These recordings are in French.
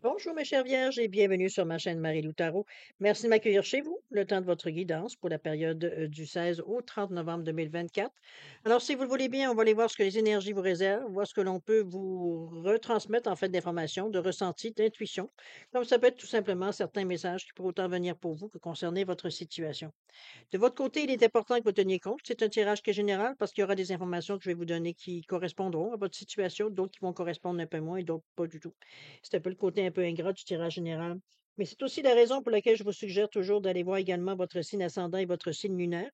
Bonjour mes chères vierges et bienvenue sur ma chaîne Marie-Lou Tarot. Merci de m'accueillir chez vous, le temps de votre guidance pour la période du 16 au 30 novembre 2024. Alors, si vous le voulez bien, on va aller voir ce que les énergies vous réservent, voir ce que l'on peut vous retransmettre en fait d'informations, de ressentis, d'intuition. Comme ça peut être tout simplement certains messages qui pourraient autant venir pour vous que concerner votre situation. De votre côté, il est important que vous teniez compte. C'est un tirage qui est général parce qu'il y aura des informations que je vais vous donner qui correspondront à votre situation, d'autres qui vont correspondre un peu moins et d'autres pas du tout. C'est un peu le côté un peu ingrat du tirage général. Mais c'est aussi la raison pour laquelle je vous suggère toujours d'aller voir également votre signe ascendant et votre signe lunaire,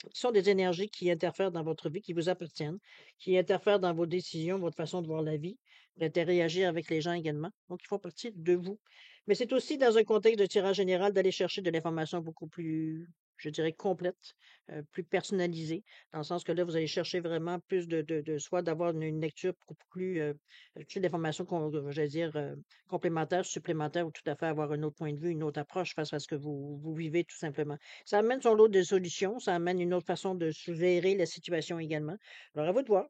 qui sont des énergies qui interfèrent dans votre vie, qui vous appartiennent, qui interfèrent dans vos décisions, votre façon de voir la vie, d'interagir avec les gens également. Donc, ils font partie de vous. Mais c'est aussi dans un contexte de tirage général d'aller chercher de l'information beaucoup plus, je dirais, complète, plus personnalisée, dans le sens que là, vous allez chercher vraiment plus de soit d'avoir une lecture beaucoup plus, plus d'informations, j'allais dire, complémentaires, supplémentaires, ou tout à fait avoir un autre point de vue, une autre approche face à ce que vous vivez tout simplement. Ça amène son lot de solutions, ça amène une autre façon de gérer la situation également. Alors, à vous de voir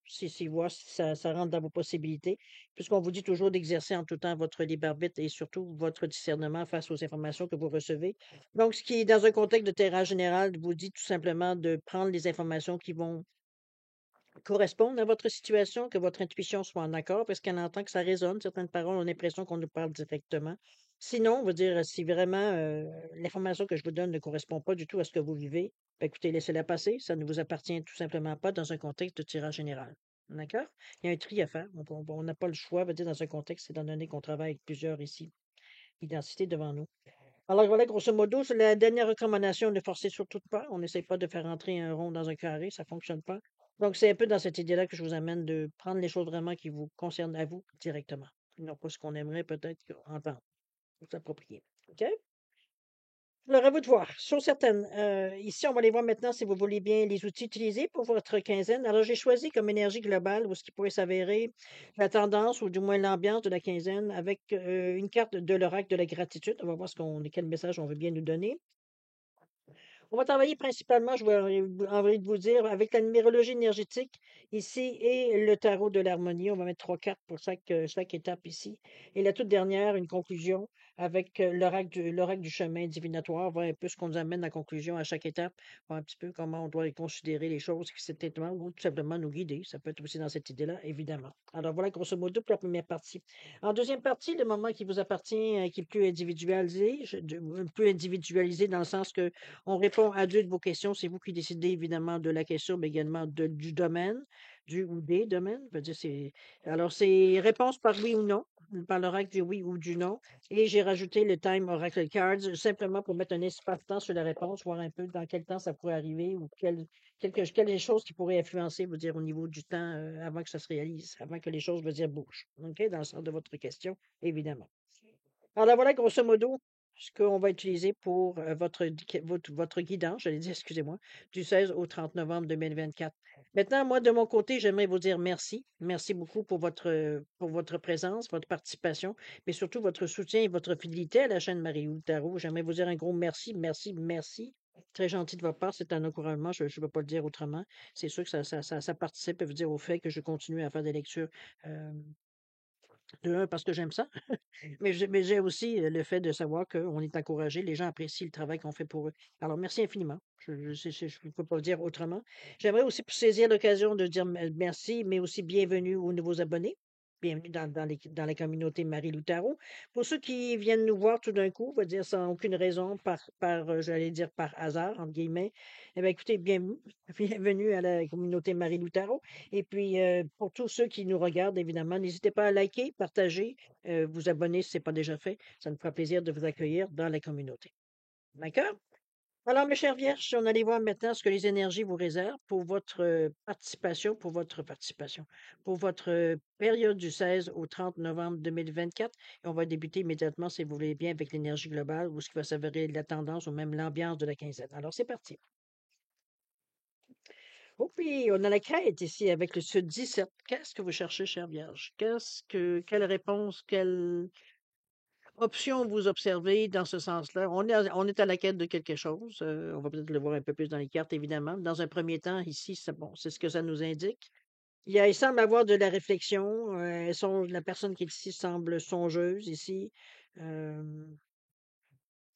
voir si ça rentre dans vos possibilités, puisqu'on vous dit toujours d'exercer en tout temps votre libre arbitre et surtout votre discernement face aux informations que vous recevez. Donc, ce qui est dans un contexte de terrain général, vous dit tout simplement de prendre les informations qui vont correspondre à votre situation, que votre intuition soit en accord, parce qu'elle entend que ça résonne. Certaines paroles ont l'impression qu'on nous parle directement. Sinon, on va dire, si vraiment l'information que je vous donne ne correspond pas du tout à ce que vous vivez, ben, écoutez, laissez-la passer. Ça ne vous appartient tout simplement pas dans un contexte de tirage général. D'accord? Il y a un tri à faire. On n'a pas le choix, on va dire, dans un contexte, étant donné qu'on travaille avec plusieurs ici, identités devant nous. Alors voilà, grosso modo, c'est la dernière recommandation, ne forcez surtout pas. On n'essaie pas de faire entrer un rond dans un carré, ça fonctionne pas. Donc, c'est un peu dans cette idée-là que je vous amène de prendre les choses vraiment qui vous concernent à vous directement, et non pas ce qu'on aimerait peut-être entendre ou s'approprier. OK? Alors, à vous de voir. Chose certaine, ici, on va aller voir maintenant, si vous voulez bien, les outils utilisés pour votre quinzaine. Alors, j'ai choisi comme énergie globale, ou ce qui pourrait s'avérer la tendance, ou du moins l'ambiance de la quinzaine, avec une carte de l'oracle de la gratitude. On va voir quel message on veut bien nous donner. On va travailler principalement, je vais envie de vous dire, avec la numérologie énergétique ici et le tarot de l'harmonie. On va mettre trois cartes pour chaque étape ici. Et la toute dernière, une conclusion avec l'oracle du chemin divinatoire. Voir un peu ce qu'on nous amène en conclusion à chaque étape, voir un petit peu comment on doit considérer les choses, qui c'est étonnant, ou tout simplement nous guider. Ça peut être aussi dans cette idée-là, évidemment. Alors voilà, grosso modo, pour la première partie. En deuxième partie, le moment qui vous appartient, qui est plus individualisé, plus individualisé dans le sens que on répond à 2 de vos questions. C'est vous qui décidez évidemment de la question, mais également du domaine, du ou des domaines. Je veux dire, alors, c'est réponse par oui ou non, par l'oracle du oui ou du non. Et j'ai rajouté le Time Oracle Cards simplement pour mettre un espace-temps sur la réponse, voir un peu dans quel temps ça pourrait arriver ou quelles choses qui pourraient influencer, vous dire, au niveau du temps avant que ça se réalise, avant que les choses, veut dire, bougent. OK? Dans le sens de votre question, évidemment. Alors là, voilà, grosso modo, ce qu'on va utiliser pour votre guidance, j'allais dire, excusez-moi, du 16 au 30 novembre 2024. Maintenant, moi, de mon côté, j'aimerais vous dire merci. Merci beaucoup pour votre présence, votre participation, mais surtout votre soutien et votre fidélité à la chaîne Marie-Lou Tarot. J'aimerais vous dire un gros merci, merci, merci. Très gentil de votre part, c'est un encouragement, je ne peux pas le dire autrement. C'est sûr que ça participe, je veux dire, au fait que je continue à faire des lectures. euh, de un, parce que j'aime ça, mais j'ai aussi le fait de savoir qu'on est encouragé, les gens apprécient le travail qu'on fait pour eux. Alors, merci infiniment. Je ne peux pas le dire autrement. J'aimerais aussi saisir l'occasion de dire merci, mais aussi bienvenue aux nouveaux abonnés. Bienvenue dans la communauté Marie-Lou Tarot. Pour ceux qui viennent nous voir tout d'un coup, on va dire sans aucune raison, j'allais dire par hasard, entre guillemets, eh bien, écoutez, bienvenue, bienvenue à la communauté Marie-Lou Tarot. Et puis, pour tous ceux qui nous regardent, évidemment, n'hésitez pas à liker, partager, vous abonner si ce n'est pas déjà fait. Ça nous fera plaisir de vous accueillir dans la communauté. D'accord? Alors, mes chers vierges, on allait voir maintenant ce que les énergies vous réservent pour votre participation, pour votre période du 16 au 30 novembre 2024. Et on va débuter immédiatement, si vous voulez bien, avec l'énergie globale ou ce qui va s'avérer la tendance ou même l'ambiance de la quinzaine. Alors, c'est parti. Oh oui, on a la quête ici avec le Sud 17. Qu'est-ce que vous cherchez, chère Vierge? Quelle réponse, quelle option vous observez dans ce sens-là? On est à la quête de quelque chose. On va peut-être le voir un peu plus dans les cartes, évidemment. Dans un premier temps, ici, bon, c'est ce que ça nous indique. Il semble avoir de la réflexion. La personne qui est ici semble songeuse ici. Euh,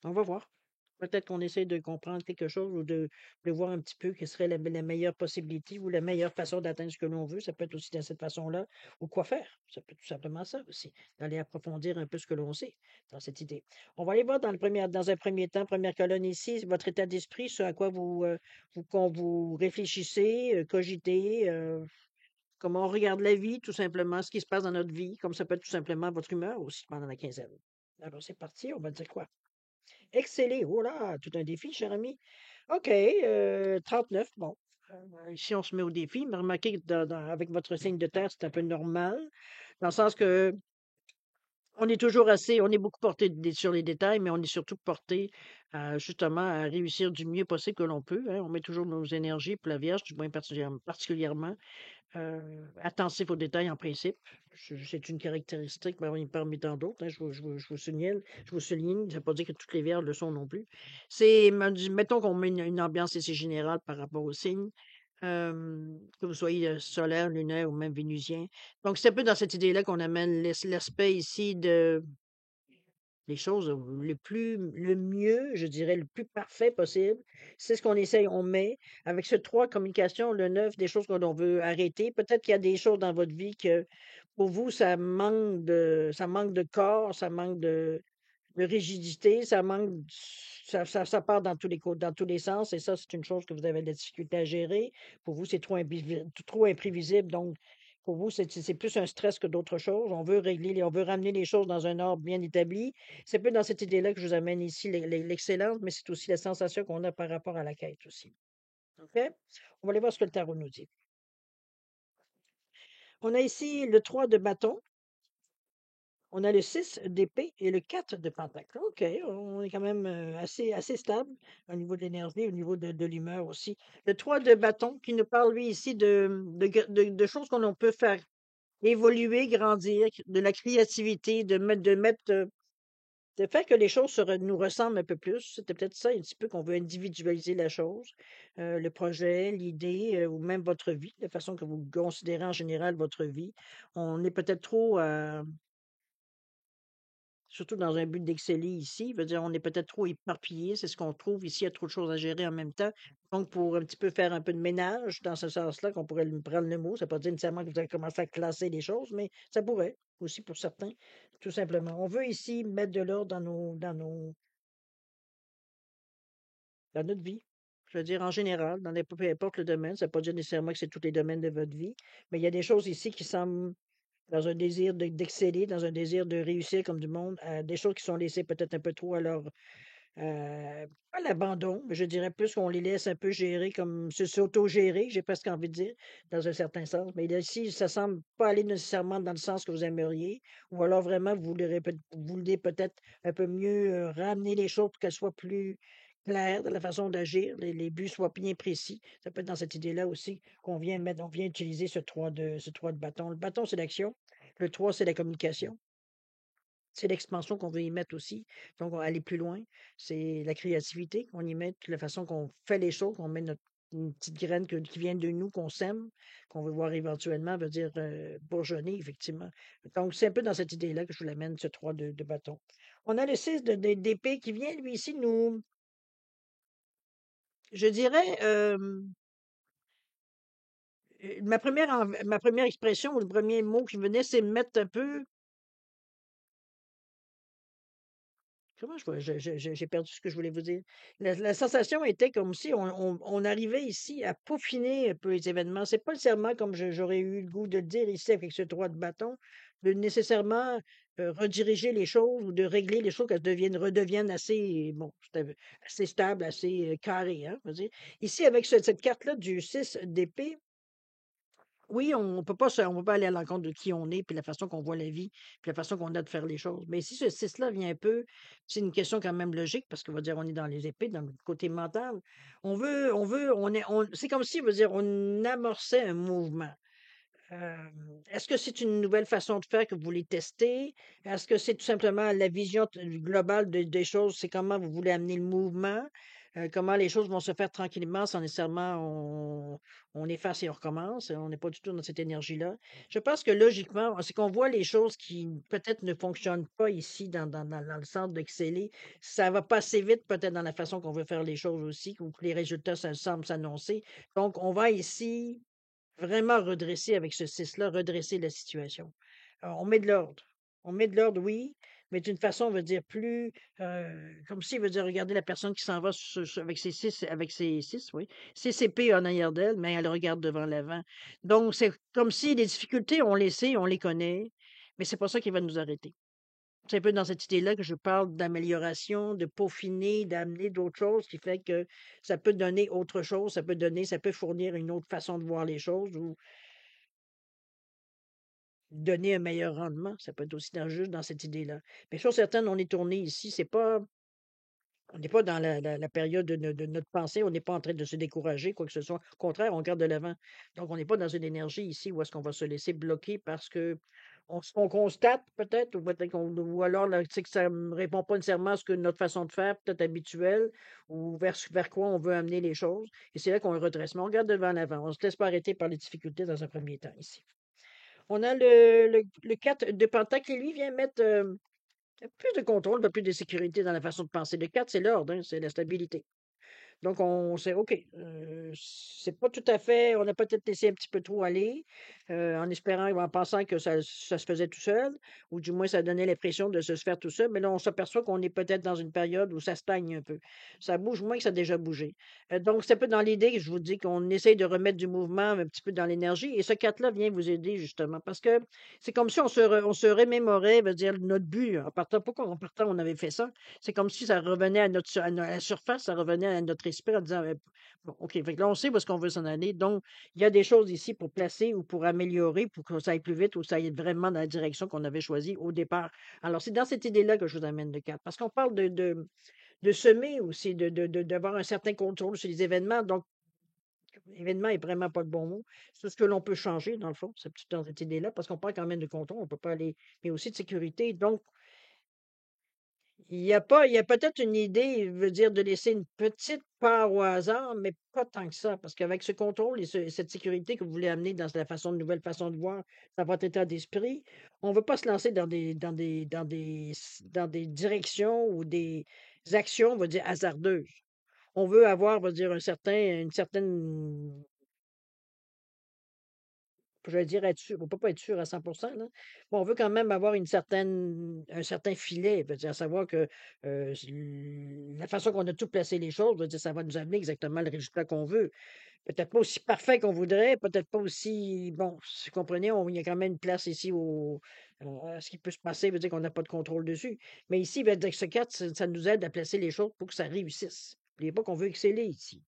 on va voir. Peut-être qu'on essaie de comprendre quelque chose ou de voir un petit peu quelle serait la meilleure possibilité ou la meilleure façon d'atteindre ce que l'on veut. Ça peut être aussi de cette façon-là. Ou quoi faire. Ça peut être tout simplement ça aussi. D'aller approfondir un peu ce que l'on sait dans cette idée. On va aller voir dans un premier temps, première colonne ici, votre état d'esprit, ce à quoi quand vous réfléchissez, cogitez, comment on regarde la vie, tout simplement, ce qui se passe dans notre vie, comme ça peut être tout simplement votre humeur aussi pendant la quinzaine. Alors, c'est parti, on va dire quoi? Exceller. Oh là, tout un défi, cher ami. OK, 39, bon. Ici, on se met au défi, mais remarquez que avec votre signe de terre, c'est un peu normal, dans le sens que on est beaucoup porté sur les détails, mais on est surtout porté justement à réussir du mieux possible que l'on peut, hein. On met toujours nos énergies pour la Vierge, du moins particulièrement. Attentif aux détails en principe. C'est une caractéristique parmi tant d'autres, hein, je vous souligne, ça ne veut pas dire que toutes les Vierges le sont non plus. Mettons qu'on met une ambiance assez générale par rapport aux signes, que vous soyez solaire, lunaire ou même vénusien. Donc, c'est un peu dans cette idée-là qu'on amène l'aspect ici de les choses le mieux, je dirais, le plus parfait possible. C'est ce qu'on essaye, on met. Avec ce 3 communication, le 9 des choses que l'on veut arrêter. Peut-être qu'il y a des choses dans votre vie que pour vous, ça manque de corps, ça manque de rigidité, ça part dans dans tous les sens. Et ça, c'est une chose que vous avez de la difficulté à gérer. Pour vous, c'est trop imprévisible. Donc, pour vous, c'est plus un stress que d'autres choses. On veut ramener les choses dans un ordre bien établi. C'est un peu dans cette idée-là que je vous amène ici l'excellence, mais c'est aussi la sensation qu'on a par rapport à la quête aussi. OK? On va aller voir ce que le tarot nous dit. On a ici le 3 de bâton. On a le 6 d'épée et le 4 de pentacle. OK, on est quand même assez stable au niveau de l'énergie, au niveau de l'humeur aussi. Le 3 de bâton qui nous parle, lui, ici de choses qu'on peut faire évoluer, grandir, de la créativité, de faire que les choses nous ressemblent un peu plus. C'était peut-être ça un petit peu qu'on veut individualiser la chose, le projet, l'idée, ou même votre vie, la façon que vous considérez en général votre vie. On est peut-être trop surtout dans un but d'exceller ici, veut dire on est peut-être trop éparpillé, c'est ce qu'on trouve ici, il y a trop de choses à gérer en même temps. Donc, pour un petit peu faire un peu de ménage dans ce sens-là, qu'on pourrait prendre le mot, ça ne veut pas dire nécessairement que vous allez commencer à classer les choses, mais ça pourrait aussi pour certains, tout simplement. On veut ici mettre de l'ordre dans notre vie. Je veux dire, en général, peu importe le domaine, ça ne veut pas dire nécessairement que c'est tous les domaines de votre vie, mais il y a des choses ici qui semblent dans un désir d'exceller, dans un désir de réussir comme du monde, des choses qui sont laissées peut-être un peu trop à leur, pas l'abandon, mais je dirais plus qu'on les laisse un peu gérer comme s'auto-gérer, j'ai presque envie de dire, dans un certain sens. Mais là, ici, ça semble pas aller nécessairement dans le sens que vous aimeriez, ou alors vraiment, vous voulez peut-être un peu mieux ramener les choses pour qu'elles soient plus claires dans la façon d'agir, les buts soient bien précis. Ça peut être dans cette idée-là aussi on vient utiliser ce 3 de bâton. Le bâton, c'est l'action. Le 3 c'est la communication. C'est l'expansion qu'on veut y mettre aussi. Donc, on va aller plus loin. C'est la créativité qu'on y met, la façon qu'on fait les choses, qu'on met une petite graine qui vient de nous, qu'on sème, qu'on veut voir éventuellement, veut dire bourgeonner, effectivement. Donc, c'est un peu dans cette idée-là que je vous l'amène, ce 3 de bâton. On a le 6 d'épée qui vient, lui, ici, je dirais, ma première expression ou le premier mot qui me venait, c'est mettre un peu. Comment j'ai perdu ce que je voulais vous dire. La sensation était comme si on arrivait ici à peaufiner un peu les événements. C'est pas nécessairement comme j'aurais eu le goût de le dire ici avec ce droit de bâton, de nécessairement rediriger les choses ou de régler les choses qu'elles redeviennent assez, bon, assez stables, assez carrées, hein, on va dire. Ici, avec cette carte-là du 6 d'épée, oui, on peut pas aller à l'encontre de qui on est, puis la façon qu'on voit la vie, puis la façon qu'on a de faire les choses. Mais si ce 6-là vient un peu, c'est une question quand même logique, parce qu'on va dire on est dans les épées, dans le côté mental. C'est comme si, on veut dire, on amorçait un mouvement. Euh, Est-ce que c'est une nouvelle façon de faire que vous voulez tester? Est-ce que c'est tout simplement la vision globale des choses? C'est comment vous voulez amener le mouvement? comment les choses vont se faire tranquillement sans nécessairement on efface et on recommence. On n'est pas du tout dans cette énergie-là. Je pense que logiquement, c'est qu'on voit les choses qui peut-être ne fonctionnent pas ici dans le centre d'exceller. Ça va pas assez vite peut-être dans la façon qu'on veut faire les choses aussi, ou que les résultats ça semblent s'annoncer. Donc, on va ici vraiment redresser avec ce 6-là, redresser la situation. On met de l'ordre. On met de l'ordre, oui, mais d'une façon, on veut dire plus, comme si, veut dire, regardez la personne qui s'en va avec ses 6, oui, ses épées en arrière d'elle, mais elle regarde devant l'avant. Donc, c'est comme si les difficultés, on les sait, on les connaît, mais c'est pas ça qui va nous arrêter. C'est un peu dans cette idée-là que je parle d'amélioration, de peaufiner, d'amener d'autres choses qui fait que ça peut donner autre chose, ça peut fournir une autre façon de voir les choses ou donner un meilleur rendement. Ça peut être aussi juste dans cette idée-là. Mais chose certaine, on est tourné ici, on n'est pas dans la période de notre pensée, on n'est pas en train de se décourager, quoi que ce soit. Au contraire, on regarde de l'avant. Donc, on n'est pas dans une énergie ici où est-ce qu'on va se laisser bloquer parce que on constate peut-être, ou alors là, c'est que ça ne répond pas nécessairement à ce que notre façon de faire, peut-être habituelle, ou vers quoi on veut amener les choses. Et c'est là qu'on redresse. Mais on regarde devant l'avant. On ne se laisse pas arrêter par les difficultés dans un premier temps ici. On a le 4 de Pentacle qui, lui, vient mettre plus de contrôle, un peu plus de sécurité dans la façon de penser. Le 4 c'est l'ordre, hein, c'est la stabilité. Donc, on sait, OK, c'est pas tout à fait, on a peut-être laissé un petit peu trop aller, en espérant ou en pensant que ça se faisait tout seul, ou du moins ça donnait l'impression de se faire tout seul. Mais là, on s'aperçoit qu'on est peut-être dans une période où ça stagne un peu. Ça bouge moins que ça a déjà bougé. Donc, c'est un peu dans l'idée que je vous dis qu'on essaye de remettre du mouvement un petit peu dans l'énergie. Et ce 4-là vient vous aider justement parce que c'est comme si on se remémorait, veut dire, notre but en partant. Pourquoi en partant on avait fait ça? C'est comme si ça revenait à la surface, ça revenait à notre esprit en disant, bon, OK, fait que là, on sait où est-ce qu'on veut s'en aller. Donc, il y a des choses ici pour placer ou pour améliorer, pour que ça aille plus vite ou ça aille vraiment dans la direction qu'on avait choisie au départ. Alors, c'est dans cette idée-là que je vous amène le 4. Parce qu'on parle de semer aussi, d'avoir un certain contrôle sur les événements. Donc, événement est vraiment pas le bon mot. C'est ce que l'on peut changer, dans le fond, c'est plutôt dans cette idée-là, parce qu'on parle quand même de contrôle, on peut pas aller, mais aussi de sécurité. Donc, il y a peut-être une idée, veut dire de laisser une petite part au hasard, mais pas tant que ça, parce qu'avec ce contrôle et cette sécurité que vous voulez amener dans la nouvelle façon de voir, dans votre état d'esprit, on ne veut pas se lancer dans des directions ou des actions, on va dire, hasardeuses. On veut avoir, on va dire, une certaine je vais dire être sûr, on peut pas être sûr à 100 là. Bon, on veut quand même avoir un certain filet, veut dire savoir que la façon qu'on a tout placé les choses, veut dire ça va nous amener exactement le résultat qu'on veut. Peut-être pas aussi parfait qu'on voudrait, peut-être pas aussi, bon, si vous comprenez, il y a quand même une place ici à ce qui peut se passer, veut dire qu'on n'a pas de contrôle dessus. Mais ici, veut dire que ce 4, ça nous aide à placer les choses pour que ça réussisse. N'oubliez pas qu'on veut exceller ici.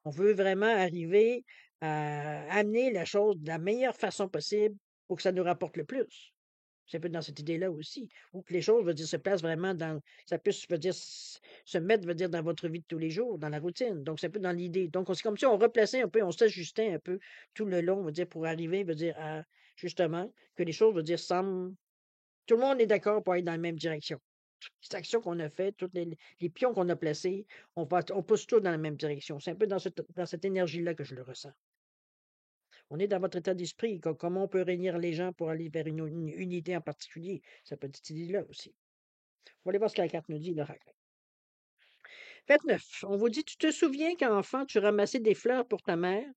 On veut vraiment arriver à amener la chose de la meilleure façon possible pour que ça nous rapporte le plus. C'est un peu dans cette idée-là aussi, où que les choses, veut dire, se placent vraiment ça puisse, veut dire, se mettre, veut dire, dans votre vie de tous les jours, dans la routine. Donc, c'est un peu dans l'idée. Donc, c'est comme si on replaçait un peu, on s'ajustait un peu tout le long, veut dire, pour arriver, veut dire, à, justement, que les choses, veut dire, semblent, tout le monde est d'accord pour aller dans la même direction. Toutes les actions qu'on a faites, tous les pions qu'on a placés, on pousse tous dans la même direction. C'est un peu dans cette énergie-là que je le ressens. On est dans votre état d'esprit, comment on peut réunir les gens pour aller vers une idée en particulier. Ça peut être cette idée-là aussi. On va aller voir ce que la carte nous dit, l'oracle. 29. On vous dit, tu te souviens qu'enfant, tu ramassais des fleurs pour ta mère?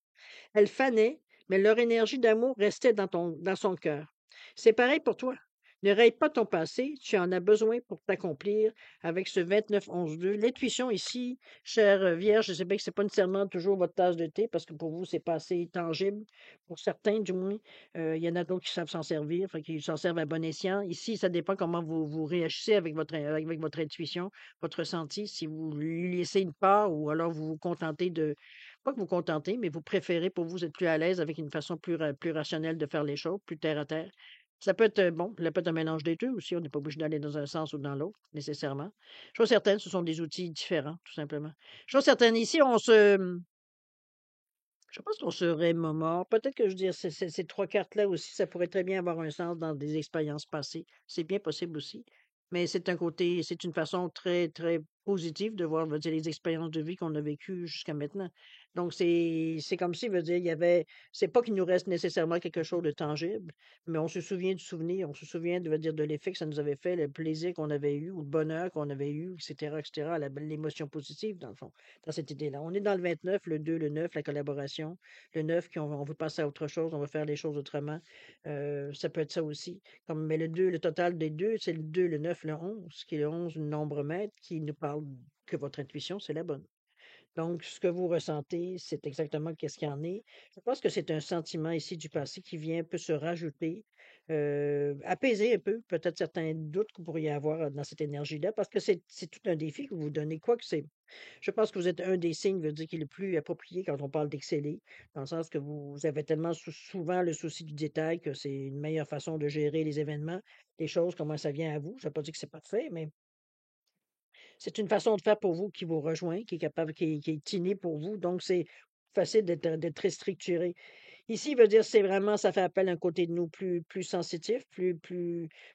Elles fanaient, mais leur énergie d'amour restait dans son cœur. C'est pareil pour toi. Ne rate pas ton passé, tu en as besoin pour t'accomplir avec ce 29-11-2. L'intuition ici, chère Vierge, je sais bien que ce n'est pas nécessairement toujours votre tasse de thé, parce que pour vous, c'est pas assez tangible. Pour certains, du moins, il y en a d'autres qui savent s'en servir, fait qu'ils s'en servent à bon escient. Ici, ça dépend comment vous réagissez avec votre intuition, votre ressenti, si vous lui laissez une part ou alors vous vous contentez pas que vous contentez, mais vous préférez pour vous être plus à l'aise avec une façon plus rationnelle de faire les choses, plus terre à terre. Ça peut être, bon, ça peut être un mélange des 2 aussi, on n'est pas obligé d'aller dans un sens ou dans l'autre, nécessairement. Chose certaine, ce sont des outils différents, tout simplement. Chose certaine, ici, je pense qu'on se remémore. Peut-être que je veux dire, ces 3 cartes-là aussi, ça pourrait très bien avoir un sens dans des expériences passées. C'est bien possible aussi. Mais c'est une façon très, très positif de voir, veut dire, les expériences de vie qu'on a vécues jusqu'à maintenant. Donc, c'est comme si, veut dire, il y avait, c'est pas qu'il nous reste nécessairement quelque chose de tangible, mais on se souvient du souvenir, on se souvient, veut dire, de l'effet que ça nous avait fait, le plaisir qu'on avait eu, ou le bonheur qu'on avait eu, etc., l'émotion positive, dans le fond, dans cette idée-là. On est dans le 29, le 2, le 9, la collaboration, le 9, on veut passer à autre chose, on veut faire les choses autrement. Ça peut être ça aussi. Comme, mais le 2, le total des deux, c'est le 2, le 9, le 11, qui est le 11, le nombre maître, qui nous parle que votre intuition, c'est la bonne. Donc, ce que vous ressentez, c'est exactement qu'est-ce qu'il y en est. Je pense que c'est un sentiment ici du passé qui vient un peu se rajouter, apaiser un peu peut-être certains doutes que vous pourriez avoir dans cette énergie-là, parce que c'est tout un défi que vous vous donnez. Quoi que c'est, je pense que vous êtes un des signes, veut dire qu'il est le plus approprié quand on parle d'exceller, dans le sens que vous avez tellement souvent le souci du détail que c'est une meilleure façon de gérer les événements, les choses, comment ça vient à vous. Ça ne veut pas dire que c'est parfait, mais c'est une façon de faire pour vous qui vous rejoint, qui est capable, qui est innée pour vous. Donc, c'est facile d'être très structuré. Ici, veut dire, c'est vraiment, ça fait appel à un côté de nous plus sensitif,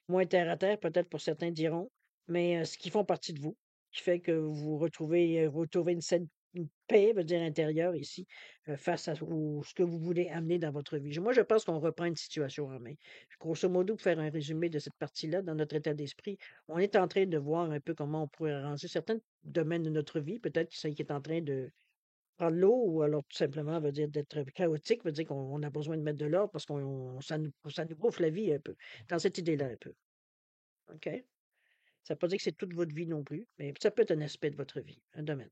moins terre à terre, peut-être pour certains diront, mais ce qui font partie de vous, qui fait que vous retrouvez une paix, veut dire, intérieure ici, face à ce que vous voulez amener dans votre vie. Moi, je pense qu'on reprend une situation en main. Grosso modo, pour faire un résumé de cette partie-là, dans notre état d'esprit, on est en train de voir un peu comment on pourrait arranger certains domaines de notre vie, peut-être que c'est qui est en train de prendre l'eau ou alors tout simplement veut dire d'être chaotique, veut dire qu'on a besoin de mettre de l'ordre parce qu'on ça nous bouffe la vie un peu, dans cette idée-là un peu. OK? Ça ne veut pas dire que c'est toute votre vie non plus, mais ça peut être un aspect de votre vie, un domaine.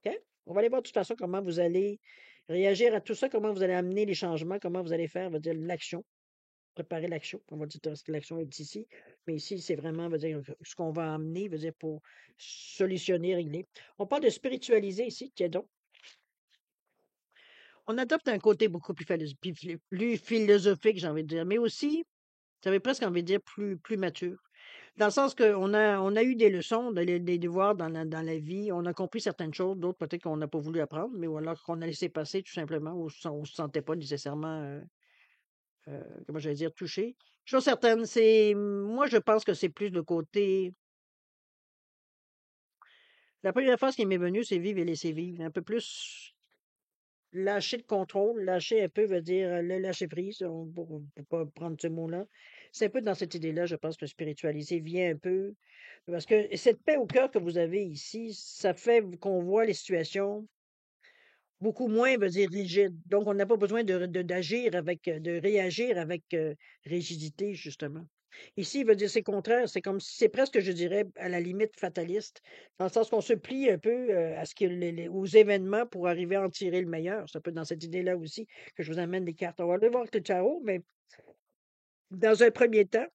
OK? On va aller voir de toute façon comment vous allez réagir à tout ça, comment vous allez amener les changements, comment vous allez faire, veut dire l'action, préparer l'action. On va dire que l'action est ici, mais ici, c'est vraiment, veut dire, ce qu'on va amener, veut dire, pour solutionner, régler. On parle de spiritualiser ici, tiens donc. On adopte un côté beaucoup plus philosophique, j'ai envie de dire, mais aussi, j'avais presque envie de dire plus mature. Dans le sens qu'on a eu des leçons, des devoirs dans la vie, on a compris certaines choses, d'autres peut-être qu'on n'a pas voulu apprendre, mais ou alors qu'on a laissé passer tout simplement, ou on ne se sentait pas nécessairement, comment j'allais dire, touché. Chose certaine, moi je pense que c'est plus le côté, la première phrase qui m'est venue, c'est vivre et laisser vivre, un peu plus lâcher le contrôle, lâcher un peu veut dire, le lâcher prise, pour pas prendre ce mot-là. C'est un peu dans cette idée-là, je pense que spiritualiser vient un peu parce que cette paix au cœur que vous avez ici, ça fait qu'on voit les situations beaucoup moins, veut dire, rigides. Donc on n'a pas besoin d'agir avec, de réagir avec, rigidité, justement. Ici, veut dire c'est contraire, c'est comme si c'est presque, je dirais, à la limite fataliste, dans le sens qu'on se plie un peu, à ce que aux événements pour arriver à en tirer le meilleur. Ça peut être dans cette idée-là aussi que je vous amène des cartes. On va aller voir avec le tarot, mais dans un premier temps,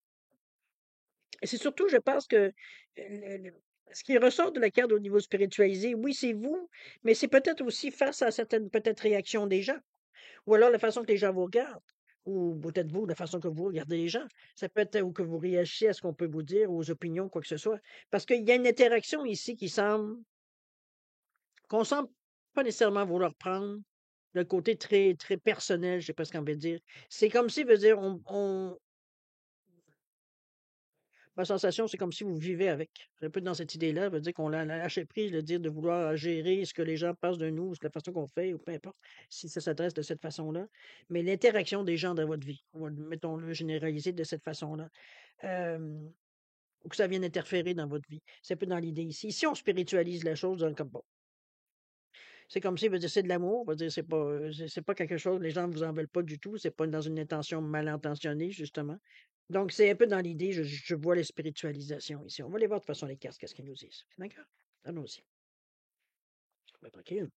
et c'est surtout, je pense que ce qui ressort de la carte au niveau spiritualisé, oui, c'est vous, mais c'est peut-être aussi face à certaines peut-être réactions des gens. Ou alors la façon que les gens vous regardent, ou peut-être vous, la façon que vous regardez les gens. Ça peut être ou que vous réagissez à ce qu'on peut vous dire, aux opinions, quoi que ce soit. Parce qu'il y a une interaction ici qu'on semble pas nécessairement vouloir prendre, le côté très, très personnel, je sais pas ce qu'on veut dire. C'est comme si, veut dire, ma sensation, c'est comme si vous vivez avec. C'est un peu dans cette idée-là, veut dire qu'on l'a lâché prise, le dire de vouloir gérer ce que les gens pensent de nous, la façon qu'on fait, ou peu importe, si ça s'adresse de cette façon-là. Mais l'interaction des gens dans votre vie, mettons-le généraliser de cette façon-là, euh, ou que ça vienne interférer dans votre vie. C'est un peu dans l'idée ici. Si on spiritualise la chose, donc, comme bon, c'est comme si, veut dire, c'est de l'amour, veut dire, c'est pas quelque chose, les gens ne vous en veulent pas du tout, c'est pas dans une intention mal intentionnée, justement. Donc, c'est un peu dans l'idée, je vois la spiritualisation ici. On va aller voir de toute façon les cartes, qu'est-ce qu'ils nous disent. D'accord? Allons-y. Ben, tranquille.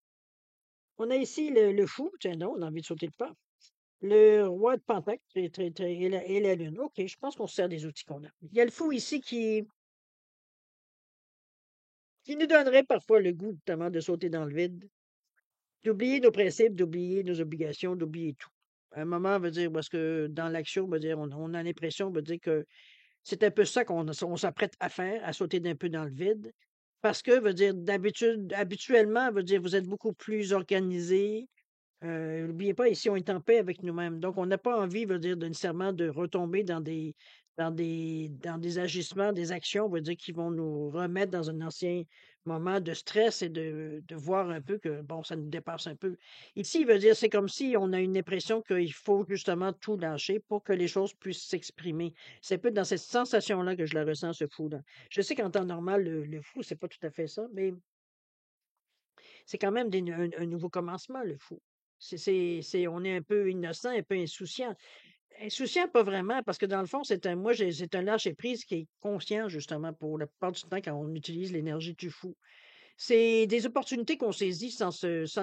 On a ici le fou, tiens donc, on a envie de sauter le pas. Le roi de Pentacle et la lune. OK, je pense qu'on se sert des outils qu'on a. Il y a le fou ici qui nous donnerait parfois le goût, notamment, de sauter dans le vide, d'oublier nos principes, d'oublier nos obligations, d'oublier tout. À un moment, veut dire, parce que dans l'action, veut dire, on a l'impression, veut dire que c'est un peu ça qu'on s'apprête à faire, à sauter d'un peu dans le vide. Parce que, veut dire, habituellement, veut dire, vous êtes beaucoup plus organisé. N'oubliez pas, ici, on est en paix avec nous-mêmes. Donc, on n'a pas envie, veut dire, nécessairement de retomber dans des dans des agissements, des actions, on va dire, qui vont nous remettre dans un ancien moment de stress et de voir un peu que, bon, ça nous dépasse un peu. Ici, il veut dire, c'est comme si on a une impression qu'il faut justement tout lâcher pour que les choses puissent s'exprimer. C'est un peu dans cette sensation-là que je la ressens, ce fou-là. Je sais qu'en temps normal, le fou, c'est pas tout à fait ça, mais c'est quand même un nouveau commencement, le fou. On est un peu innocent, un peu insouciant. Insouciant, pas vraiment, parce que dans le fond, c'est un lâcher-prise qui est conscient, justement, pour la plupart du temps, quand on utilise l'énergie du fou. C'est des opportunités qu'on saisit sans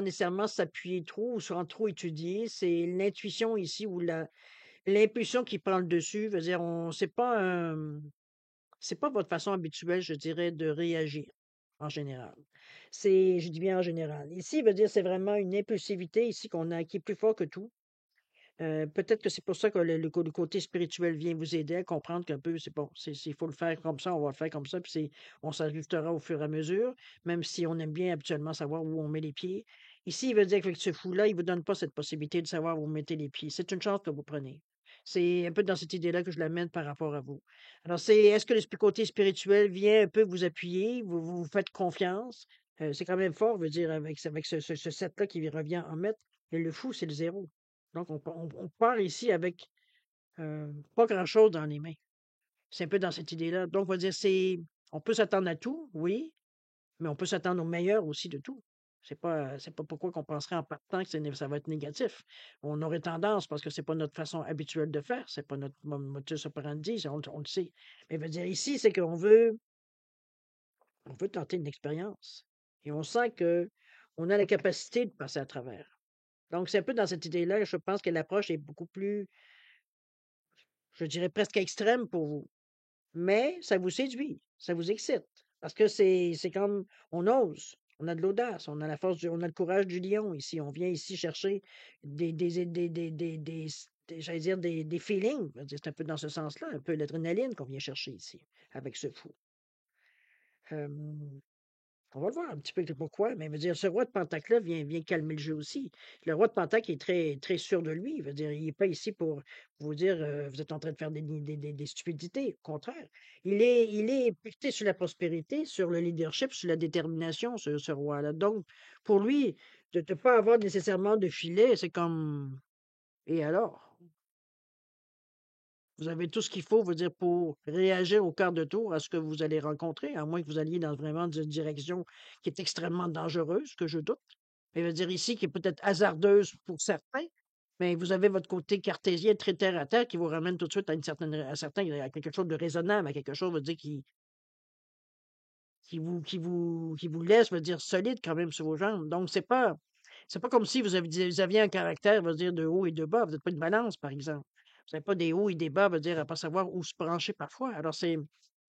nécessairement s'appuyer trop ou sans trop étudier. C'est l'intuition ici ou l'impulsion qui prend le dessus. Veut dire, c'est pas votre façon habituelle, je dirais, de réagir, en général. Je dis bien en général. Ici, veut dire, c'est vraiment une impulsivité ici qu'on a, qui est plus fort que tout. Peut-être que c'est pour ça que le côté spirituel vient vous aider à comprendre qu'un peu, c'est bon, il faut le faire comme ça, on va le faire comme ça, puis on s'ajustera au fur et à mesure, même si on aime bien habituellement savoir où on met les pieds. Ici, il veut dire qu'avec ce fou-là, il ne vous donne pas cette possibilité de savoir où vous mettez les pieds. C'est une chance que vous prenez. C'est un peu dans cette idée-là que je l'amène par rapport à vous. Alors, est-ce que le côté spirituel vient un peu vous appuyer, vous faites confiance? C'est quand même fort, veut dire, avec ce 7-là qui revient en maître, et le fou, c'est le zéro. Donc, on part ici avec pas grand-chose dans les mains. C'est un peu dans cette idée-là. Donc, on va dire, on peut s'attendre à tout, oui, mais on peut s'attendre au meilleur aussi de tout. C'est pas pourquoi qu'on penserait en partant que ça va être négatif. On aurait tendance, parce que c'est pas notre façon habituelle de faire, c'est pas notre modus operandi, on le sait. Mais veut dire ici, c'est on veut tenter une expérience. Et on sent que on a la capacité de passer à travers. Donc, c'est un peu dans cette idée-là, je pense que l'approche est beaucoup plus, je dirais presque extrême pour vous. Mais ça vous séduit, ça vous excite. Parce que c'est comme on ose, on a de l'audace, on a on a le courage du lion ici. On vient ici chercher j'allais dire des feelings. Je veux dire, c'est un peu dans ce sens-là, un peu l'adrénaline qu'on vient chercher ici, avec ce fou. Euh, On va le voir un petit peu pourquoi, mais veut dire, ce roi de Pentacle-là vient calmer le jeu aussi. Le roi de Pentacle est très, très sûr de lui. Veut dire, il n'est pas ici pour vous dire vous êtes en train de faire des stupidités. Au contraire. Il est porté sur la prospérité, sur le leadership, sur la détermination, ce roi-là. Donc, pour lui, de ne pas avoir nécessairement de filet, c'est comme et alors? Vous avez tout ce qu'il faut, veut dire, pour réagir au quart de tour à ce que vous allez rencontrer, à moins que vous alliez dans vraiment une direction qui est extrêmement dangereuse, que je doute. Mais veut dire ici, qui est peut-être hasardeuse pour certains, mais vous avez votre côté cartésien très terre à terre qui vous ramène tout de suite à quelque chose de raisonnable, à quelque chose, veut dire, qui vous laisse, veut dire, solide quand même sur vos jambes. Donc, c'est pas comme si vous aviez un caractère, veut dire, de haut et de bas. Vous n'êtes pas une balance, par exemple. Vous n'avez pas des hauts et des bas, veut dire, à pas savoir où se brancher parfois. Alors, vous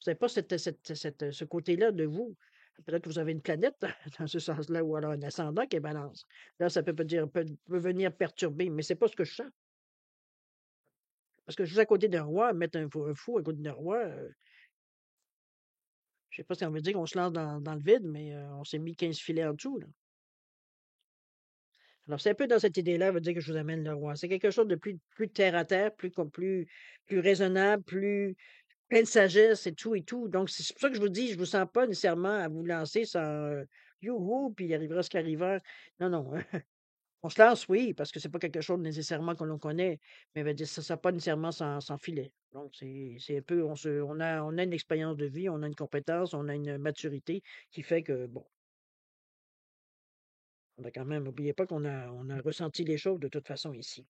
n'avez pas ce côté-là de vous. Peut-être que vous avez une planète dans ce sens-là, ou alors un ascendant qui est balance. Là, ça peut venir perturber, mais c'est pas ce que je sens. Parce que juste à côté d'un roi, mettre un fou à côté d'un roi, je sais pas si on veut dire qu'on se lance dans le vide, mais on s'est mis 15 filets en dessous, là. Alors, c'est un peu dans cette idée-là, veut dire que je vous amène le roi. C'est quelque chose de plus terre à terre, plus raisonnable, plus plein de sagesse et tout. Donc, c'est pour ça que je vous dis, je vous sens pas nécessairement à vous lancer sans youhou, puis il arrivera ce qui arrivera. Non, non. On se lance, oui, parce que c'est pas quelque chose nécessairement que l'on connaît, mais veut dire, ça sera pas nécessairement sans filet. Donc, c'est un peu, on a une expérience de vie, on a une compétence, on a une maturité qui fait que, bon, on a quand même, n'oubliez pas qu'on a ressenti les choses de toute façon ici.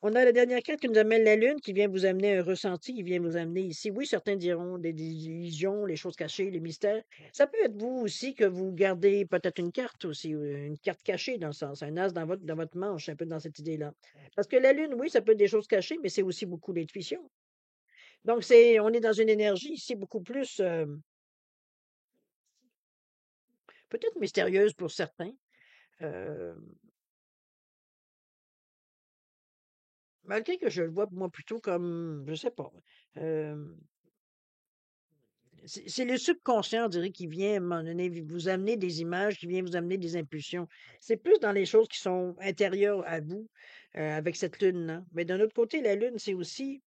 On a la dernière carte qui nous amène la Lune, qui vient vous amener un ressenti, qui vient vous amener ici. Oui, certains diront des illusions, les choses cachées, les mystères. Ça peut être vous aussi que vous gardez peut-être une carte aussi, une carte cachée dans le sens, un as dans votre manche, un peu dans cette idée-là. Parce que la Lune, oui, ça peut être des choses cachées, mais c'est aussi beaucoup d'intuition. Donc, on est dans une énergie ici beaucoup plus, peut-être mystérieuse pour certains. euh, Malgré que je le vois, moi, plutôt comme, je sais pas. euh, c'est le subconscient, on dirait, qui vient à un moment donné vous amener des images, qui vient vous amener des impulsions. C'est plus dans les choses qui sont intérieures à vous, avec cette lune-là. Mais d'un autre côté, la lune, c'est aussi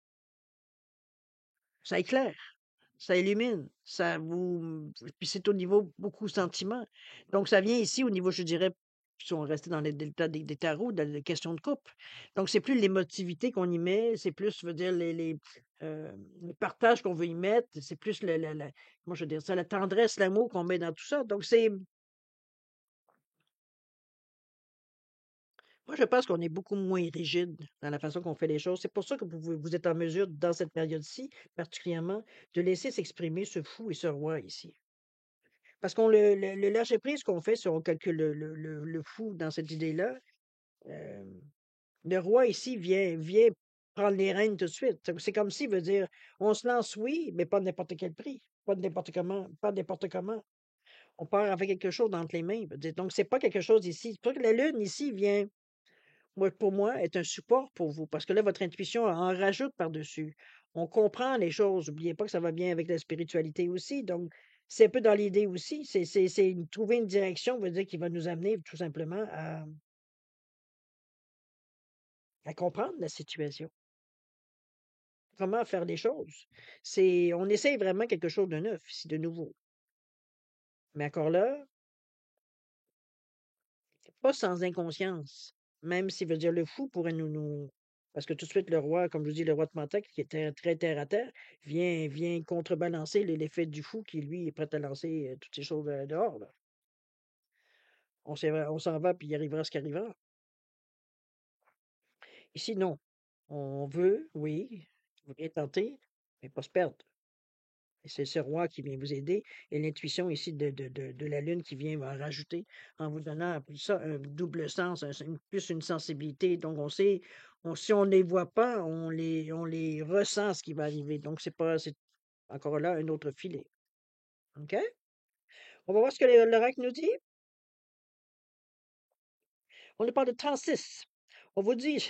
Ça éclaire, ça illumine, puis c'est au niveau beaucoup sentiment. Donc ça vient ici au niveau, je dirais, si on restait dans les deltas des tarots, dans les questions de couple. Donc c'est plus l'émotivité qu'on y met, c'est plus, je veux dire, le partage qu'on veut y mettre, c'est plus comment je veux dire ça, la tendresse, l'amour qu'on met dans tout ça. Donc moi, je pense qu'on est beaucoup moins rigide dans la façon qu'on fait les choses. C'est pour ça que vous êtes en mesure, dans cette période-ci, particulièrement, de laisser s'exprimer ce fou et ce roi ici. Parce qu'on le lâcher-prise qu'on fait, si on calcule le fou dans cette idée-là, euh, le roi ici vient prendre les rênes tout de suite. C'est comme s'il veut dire, on se lance, oui, mais pas de n'importe quel prix, pas de n'importe comment, pas de n'importe comment. On part avec quelque chose entre les mains. Veut dire. Donc, c'est pas quelque chose ici. C'est pas que la lune ici vient pour moi, est un support pour vous parce que là, votre intuition en rajoute par-dessus. On comprend les choses. N'oubliez pas que ça va bien avec la spiritualité aussi. Donc, c'est un peu dans l'idée aussi. Trouver une direction, veut dire qui va nous amener tout simplement à comprendre la situation. Comment faire les choses. On essaye vraiment quelque chose de neuf ici, de nouveau. Mais encore là, pas sans inconscience. Même si veut dire le fou pourrait parce que tout de suite, le roi, comme je vous dis, le roi de Mantac, qui était très terre à terre, vient contrebalancer l'effet du fou qui, lui, est prêt à lancer toutes ces choses dehors, là. On s'en va, puis il arrivera ce qui arrivera. Ici, non. On veut, oui, vous bien tenter, mais pas se perdre. Et c'est ce roi qui vient vous aider et l'intuition ici de la lune qui vient va rajouter en vous donnant plus ça un double sens, plus une sensibilité. Donc, on sait, si on ne les voit pas, on les ressent ce qui va arriver. Donc, c'est encore là un autre filet. OK? On va voir ce que l'oracle nous dit. On nous parle de 36. On vous dit,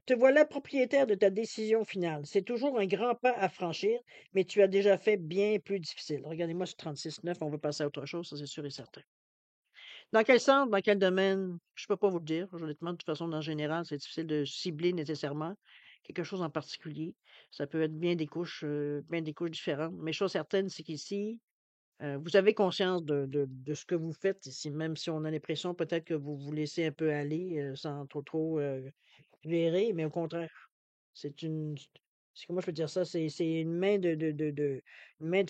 te voilà propriétaire de ta décision finale. C'est toujours un grand pas à franchir, mais tu as déjà fait bien plus difficile. Regardez-moi ce 36,9, on va passer à autre chose, ça c'est sûr et certain. Dans quel sens, dans quel domaine, je peux pas vous le dire. Honnêtement, de toute façon, en général, c'est difficile de cibler nécessairement quelque chose en particulier. Ça peut être bien des couches différentes. Mais chose certaine, c'est qu'ici, vous avez conscience de ce que vous faites ici, même si on a l'impression peut-être que vous vous laissez un peu aller sans trop gérer, mais au contraire, c'est une. Comment je peux dire ça? C'est une main de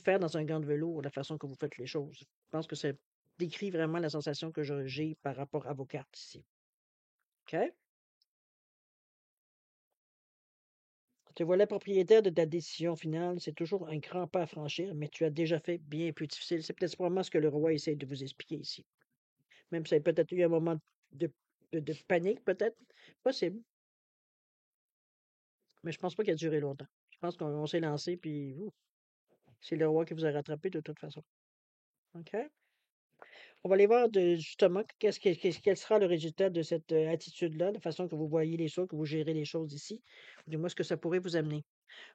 fer dans un gant de velours, la façon que vous faites les choses. Je pense que ça décrit vraiment la sensation que j'ai par rapport à vos cartes ici. OK? Te voilà propriétaire de ta décision finale. C'est toujours un grand pas à franchir, mais tu as déjà fait bien plus difficile. C'est peut-être probablement ce que le roi essaie de vous expliquer ici. Même si ça a peut-être eu un moment de, de panique, peut-être. Possible. Mais je pense pas qu'il a duré longtemps. Je pense qu'on s'est lancé, puis ouf, c'est le roi qui vous a rattrapé de toute façon. OK? On va aller voir justement quel sera le résultat de cette attitude-là, la façon que vous voyez les choses, que vous gérez les choses ici. Dis-moi ce que ça pourrait vous amener.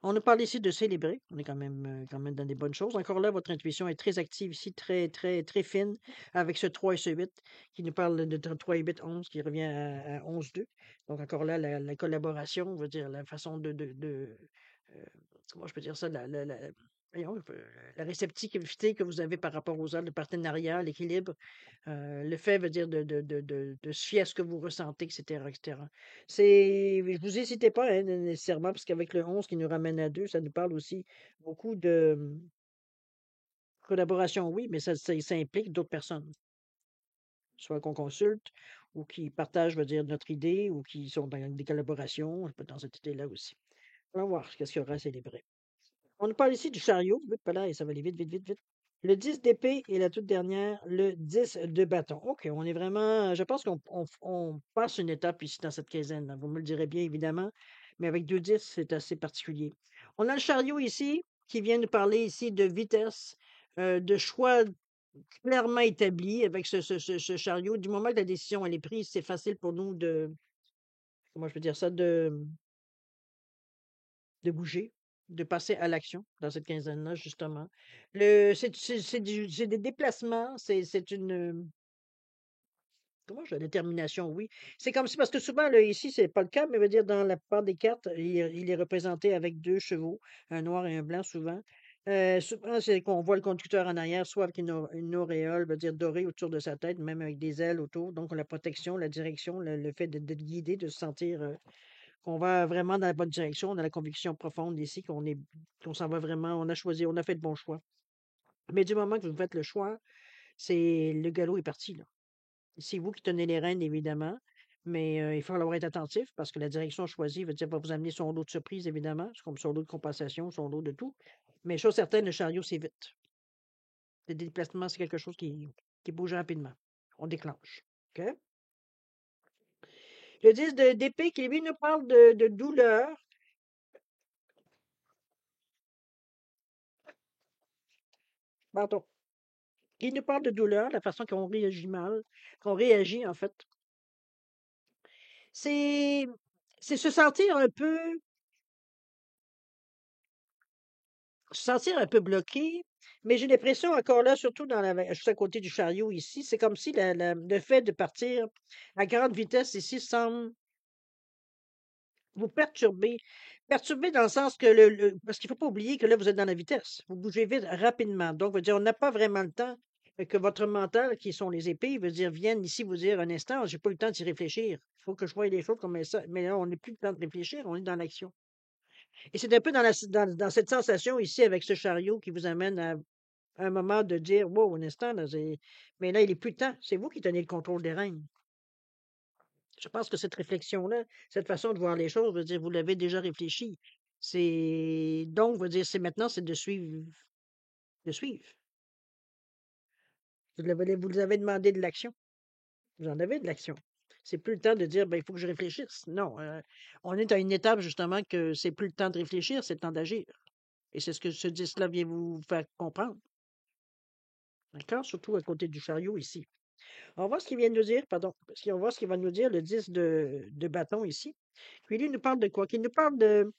On nous parle ici de célébrer. On est quand même dans des bonnes choses. Encore là, votre intuition est très active ici, très, très, très fine, avec ce 3 et ce 8 qui nous parle de 3 et 8, 11, qui revient à 11-2. Donc, encore là, la collaboration, on veut dire la façon euh, comment je peux dire ça, voyons, la réceptivité que vous avez par rapport aux autres, le partenariat, l'équilibre, le fait veut dire de se fier à ce que vous ressentez, etc., etc. Vous n'hésitez pas hein, nécessairement, parce qu'avec le 11 qui nous ramène à 2, ça nous parle aussi beaucoup de collaboration, oui, mais ça implique d'autres personnes, soit qu'on consulte ou qui partagent, veut dire, notre idée ou qui sont dans des collaborations, dans cette idée-là aussi. On va voir ce qu'il y aura à célébrer. On nous parle ici du chariot. Vite, là, et ça va aller vite, vite, vite, vite. Le 10 d'épée et la toute dernière, le 10 de bâton. OK, on est vraiment. Je pense qu'on passe une étape ici dans cette quinzaine, là. Vous me le direz bien, évidemment. Mais avec deux 10, c'est assez particulier. On a le chariot ici qui vient nous parler ici de vitesse, de choix clairement établi avec ce chariot. Du moment que la décision elle est prise, c'est facile pour nous comment je peux dire ça, de bouger, de passer à l'action dans cette quinzaine-là, justement. C'est des déplacements, c'est une, comment je la détermination, oui. C'est comme si parce que souvent, là, ici, c'est pas le cas, mais veut dire dans la plupart des cartes, il est représenté avec 2 chevaux, un noir et un blanc souvent. Souvent, c'est qu'on voit le conducteur en arrière, soit avec une auréole, veut dire dorée autour de sa tête, même avec des ailes autour. Donc la protection, la direction, le fait d'être guidé, de se sentir, qu'on va vraiment dans la bonne direction. On a la conviction profonde ici qu'on s'en va vraiment, on a fait le bon choix. Mais du moment que vous faites le choix, c'est le galop est parti, là. C'est vous qui tenez les rênes, évidemment, mais il va falloir être attentif parce que la direction choisie veut dire va vous amener son lot de surprises, évidemment. C'est comme son lot de compensation, son lot de tout. Mais chose certaine, le chariot, c'est vite. Le déplacement, c'est quelque chose qui bouge rapidement. On déclenche. OK? Le 10 d'épée qui, lui, nous parle de douleur. Pardon. Il nous parle de douleur, la façon qu'on réagit mal, qu'on réagit, en fait. C'est c'est se sentir un peu bloqué, mais j'ai l'impression encore là, surtout juste à côté du chariot ici, c'est comme si le fait de partir à grande vitesse ici semble vous perturber. Perturber dans le sens que parce qu'il faut pas oublier que là, vous êtes dans la vitesse. Vous bougez vite, rapidement. Donc, veut dire, on n'a pas vraiment le temps que votre mental, qui sont les épées, veut dire, viennent ici vous dire un instant, j'ai pas eu le temps d'y réfléchir. Il faut que je voie les choses comme ça. Mais là, on n'est plus le temps de réfléchir, on est dans l'action. Et c'est un peu dans cette sensation ici avec ce chariot qui vous amène à un moment de dire: «Wow, un instant, là, mais là, il est plus temps. C'est vous qui tenez le contrôle des rênes». Je pense que cette réflexion-là, cette façon de voir les choses, veut dire, vous l'avez déjà réfléchi. Veut dire, c'est maintenant, c'est de suivre. Vous avez demandé de l'action. Vous en avez de l'action. C'est plus le temps de dire: «Ben, il faut que je réfléchisse». Non, on est à une étape, justement, que c'est plus le temps de réfléchir, c'est le temps d'agir. Et c'est ce que ce 10-là vient vous faire comprendre. D'accord? Surtout à côté du chariot ici. On va voir ce qu'il vient de nous dire, pardon, parce qu'on va voir ce qu'il va nous dire, le 10 de bâton ici. Puis lui, il nous parle de quoi? Qu'il nous parle de.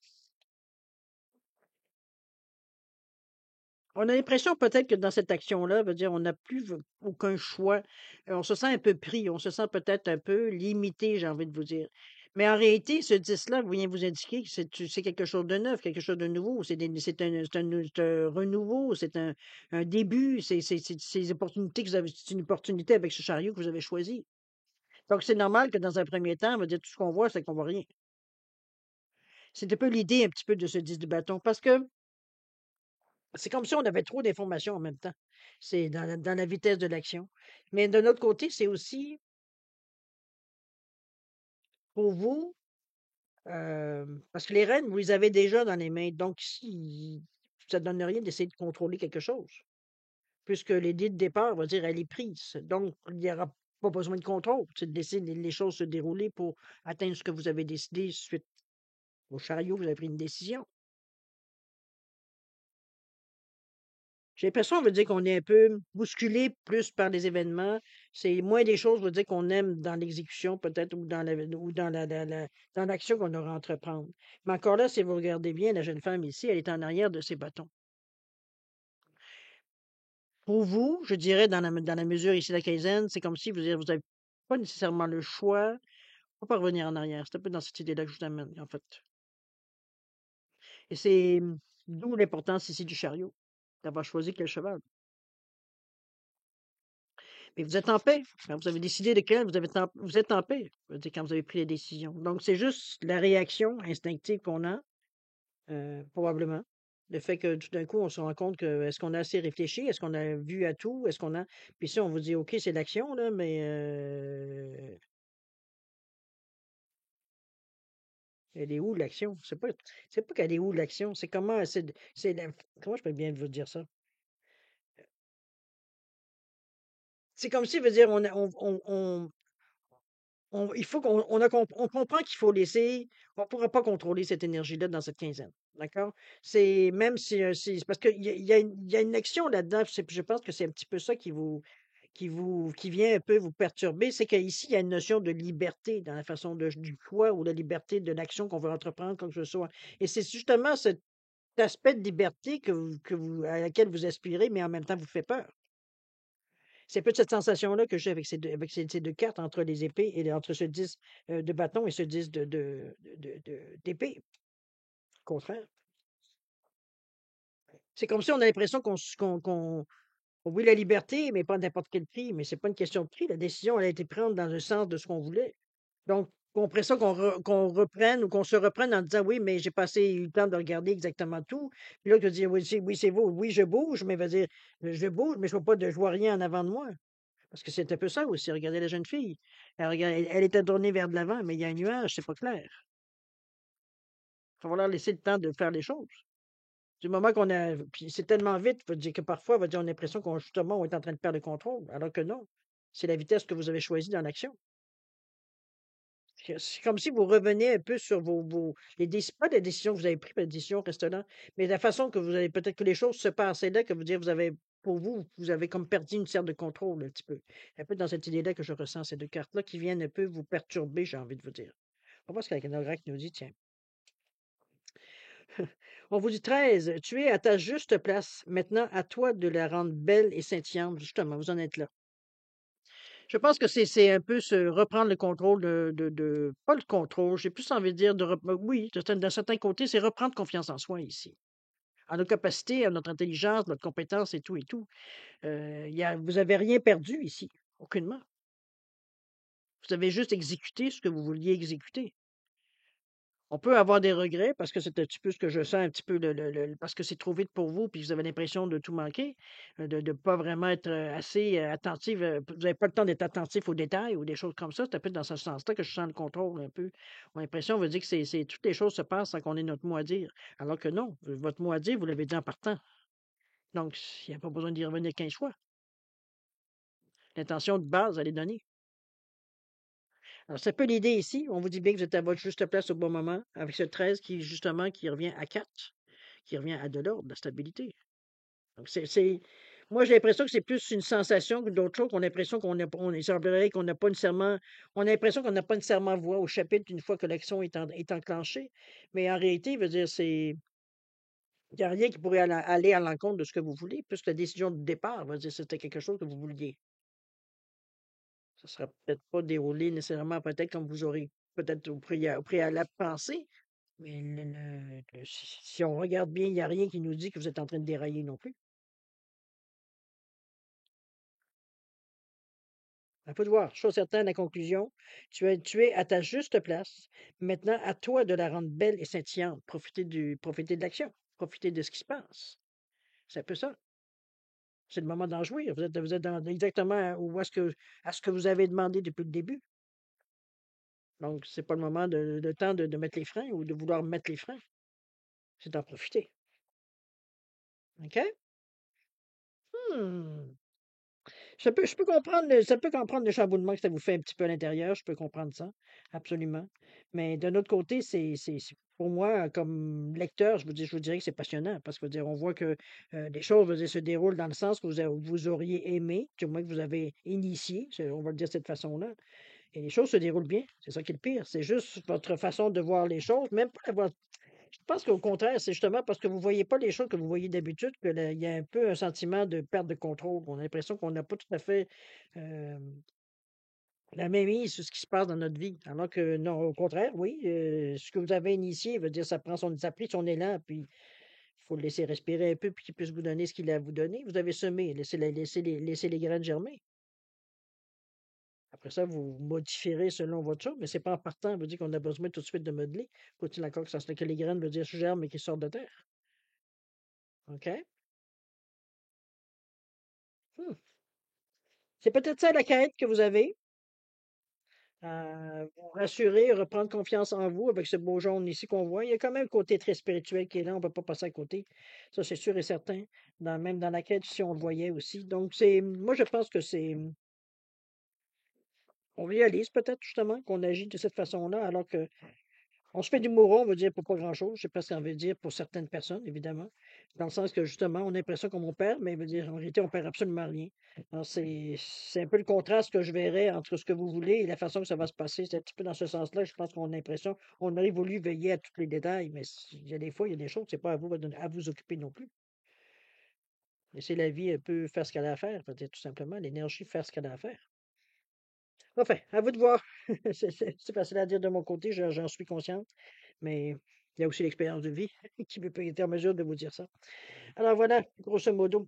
On a l'impression peut-être que dans cette action-là, veut dire, on n'a plus aucun choix. On se sent un peu pris, on se sent peut-être un peu limité, j'ai envie de vous dire. Mais en réalité, ce 10-là vient vous indiquer que c'est quelque chose de neuf, quelque chose de nouveau. C'est un renouveau, un début, c'est des opportunités que c'est une opportunité avec ce chariot que vous avez choisi. Donc, c'est normal que dans un premier temps, on va dire tout ce qu'on voit, c'est qu'on voit rien. C'est un peu l'idée un petit peu de ce 10 de bâton, parce que c'est comme si on avait trop d'informations en même temps. C'est dans la vitesse de l'action. Mais de notre côté, c'est aussi pour vous, parce que les rênes, vous les avez déjà dans les mains. Donc, si ça ne donne rien d'essayer de contrôler quelque chose, puisque l'idée de départ, va dire, elle est prise. Donc, il n'y aura pas besoin de contrôle. C'est de laisser les choses se dérouler pour atteindre ce que vous avez décidé suite au chariot, vous avez pris une décision. J'ai l'impression, on veut dire qu'on est un peu bousculé plus par les événements. C'est moins des choses, veut dire qu'on aime dans l'exécution peut-être ou dans l'action qu'on aura à entreprendre. Mais encore là, si vous regardez bien, la jeune femme ici, elle est en arrière de ses bâtons. Pour vous, je dirais, dans la mesure ici de la quinzaine, c'est comme si vous n'avez pas nécessairement le choix. Faut pas revenir en arrière. C'est un peu dans cette idée-là que je vous amène, en fait. Et c'est d'où l'importance ici du chariot, d'avoir choisi quel cheval. Mais vous êtes en paix. Quand vous avez décidé de quel, vous êtes en paix. Je veux dire, quand vous avez pris la décision. Donc, c'est juste la réaction instinctive qu'on a, probablement. Le fait que tout d'un coup, on se rend compte que est-ce qu'on a assez réfléchi? Est-ce qu'on a vu à tout? Est-ce qu'on a. Puis si on vous dit OK, c'est l'action, là, mais elle est où l'action? C'est pas qu'elle est où l'action, c'est comment comment je peux bien vous dire ça? C'est comme si, veut dire, il faut on comprend qu'il faut laisser on ne pourra pas contrôler cette énergie-là dans cette quinzaine, d'accord? C'est même si, c'est parce qu'il y a une action là-dedans, je pense que c'est un petit peu ça qui vient un peu vous perturber, c'est qu'ici, il y a une notion de liberté dans la façon du choix ou la liberté de l'action qu'on veut entreprendre, quoi que ce soit. Et c'est justement cet aspect de liberté à laquelle vous aspirez, mais en même temps vous fait peur. C'est un peu cette sensation-là que j'ai avec ces 2 cartes entre les épées et entre ce 10 de bâton et ce 10 d'épée. Au contraire. C'est comme si on a l'impression qu'on s qu'on oui, la liberté, mais pas à n'importe quel prix. Mais c'est pas une question de prix. La décision, elle a été prise dans le sens de ce qu'on voulait. Donc, on aimerait ça qu'on reprenne ou qu'on se reprenne en disant: «Oui, mais j'ai pas assez eu le temps de regarder exactement tout». Puis là, tu dis: Oui, c'est vous. Oui, je bouge, mais veut dire, je bouge, mais je vois rien en avant de moi». Parce que c'est un peu ça aussi, regardez la jeune fille. Elle était tournée vers de l'avant, mais il y a un nuage, c'est pas clair. Il va falloir laisser le temps de faire les choses. Du moment qu'on a puis c'est tellement vite, faut dire que parfois, on a l'impression qu'on justement, on est en train de perdre le contrôle, alors que non. C'est la vitesse que vous avez choisie dans l'action. C'est comme si vous reveniez un peu sur vos les déci pas les décisions que vous avez prises, les décisions restent là, mais la façon que vous avez peut-être que les choses se passent, c'est là que vous avez pour vous, vous avez comme perdu une sorte de contrôle un petit peu. Un peu dans cette idée-là que je ressens ces 2 cartes-là qui viennent un peu vous perturber, j'ai envie de vous dire. On va voir ce qu'Agenograk nous dit, tiens. On vous dit 13, tu es à ta juste place. Maintenant, à toi de la rendre belle et scintillante. Justement, vous en êtes là. Je pense que c'est un peu se reprendre le contrôle pas le contrôle, j'ai plus envie de dire oui, d'un certain côté, c'est reprendre confiance en soi ici. En nos capacités, en notre intelligence, notre compétence et tout et tout. Vous avez rien perdu ici, aucunement. Vous avez juste exécuté ce que vous vouliez exécuter. On peut avoir des regrets parce que c'est un petit peu ce que je sens un petit peu parce que c'est trop vite pour vous, puis vous avez l'impression de tout manquer, de ne pas vraiment être, assez, attentive, vous n'avez pas le temps d'être attentif aux détails ou des choses comme ça. C'est un peu dans ce sens-là que je sens le contrôle un peu. Mon impression veut dire que c'est toutes les choses se passent sans qu'on ait notre mot à dire. Alors que non, votre mot à dire, vous l'avez dit en partant. Donc, il n'y a pas besoin d'y revenir 15 fois. L'intention de base, elle est donnée. Alors, c'est un peu l'idée ici. On vous dit bien que vous êtes à votre juste place au bon moment, avec ce 13 qui, justement, qui revient à 4, qui revient à de l'ordre, de la stabilité. Donc, moi, j'ai l'impression que c'est plus une sensation que d'autres choses, qu'on a l'impression il semblerait qu'on n'a pas nécessairement, on a l'impression qu'on n'a pas nécessairement voix au chapitre une fois que l'action est enclenchée. Mais en réalité, il veut dire, il n'y a rien qui pourrait aller à l'encontre de ce que vous voulez, puisque la décision de départ, veut dire, c'était quelque chose que vous vouliez. Ça sera peut-être pas déroulé nécessairement peut-être comme vous aurez peut-être au préalable pensé, mais si on regarde bien, il n'y a rien qui nous dit que vous êtes en train de dérailler non plus. À vous de voir. Chose certaine, la conclusion, tu es à ta juste place. Maintenant, à toi de la rendre belle et scintillante. Profitez de l'action. Profitez de ce qui se passe. C'est un peu ça. C'est le moment d'en jouir. Vous êtes exactement à ce que vous avez demandé depuis le début. Donc, c'est pas le moment de temps de mettre les freins ou de vouloir mettre les freins. C'est d'en profiter. OK? Hmm. Je peux comprendre le chamboulement que ça vous fait un petit peu à l'intérieur, je peux comprendre ça, absolument. Mais d'un autre côté, pour moi, comme lecteur, je vous dirais que c'est passionnant parce que, je veux dire, on voit que les choses, je veux dire, se déroulent dans le sens que vous auriez aimé, du moins que vous avez initié, on va le dire de cette façon-là. Et les choses se déroulent bien. C'est ça qui est le pire. C'est juste votre façon de voir les choses, même pas avoir. Je pense qu'au contraire, c'est justement parce que vous voyez pas les choses que vous voyez d'habitude que il y a un peu un sentiment de perte de contrôle. On a l'impression qu'on n'a pas tout à fait la mainmise sur ce qui se passe dans notre vie. Alors que non, au contraire, oui, ce que vous avez initié veut dire ça a pris son élan, puis il faut le laisser respirer un peu, puis qu'il puisse vous donner ce qu'il a à vous donner. Vous avez semé, laissez les graines germer. Après ça, vous modifierez selon votre chose, mais c'est pas en partant, veut dire qu'on a besoin tout de suite de modeler. Faut-il encore que les graines veut dire germe mais qui sortent de terre. OK? Hmm. C'est peut-être ça la quête que vous avez, vous rassurer, reprendre confiance en vous avec ce beau jaune ici qu'on voit. Il y a quand même un côté très spirituel qui est là, on ne peut pas passer à côté. Ça, c'est sûr et certain. Même dans la quête, si on le voyait aussi. Donc, moi, je pense que on réalise peut-être justement qu'on agit de cette façon-là, alors que on se fait du mouron, on veut dire, pour pas grand-chose. Je sais pas ce qu'on veut dire pour certaines personnes, évidemment. Dans le sens que, justement, on a l'impression qu'on perd, mais veut dire, en réalité, on perd absolument rien. Alors, c'est un peu le contraste que je verrais entre ce que vous voulez et la façon que ça va se passer. C'est un petit peu dans ce sens-là, je pense qu'on a l'impression, on aurait voulu veiller à tous les détails, mais il y a des fois, il y a des choses, c'est pas à vous occuper non plus. Laissez la vie un peu faire ce qu'elle a à faire, peut-être tout simplement, l'énergie faire ce qu'elle a à faire. Enfin, à vous de voir. C'est facile à dire de mon côté, j'en suis consciente, mais il y a aussi l'expérience de vie qui peut être en mesure de vous dire ça. Alors voilà, grosso modo.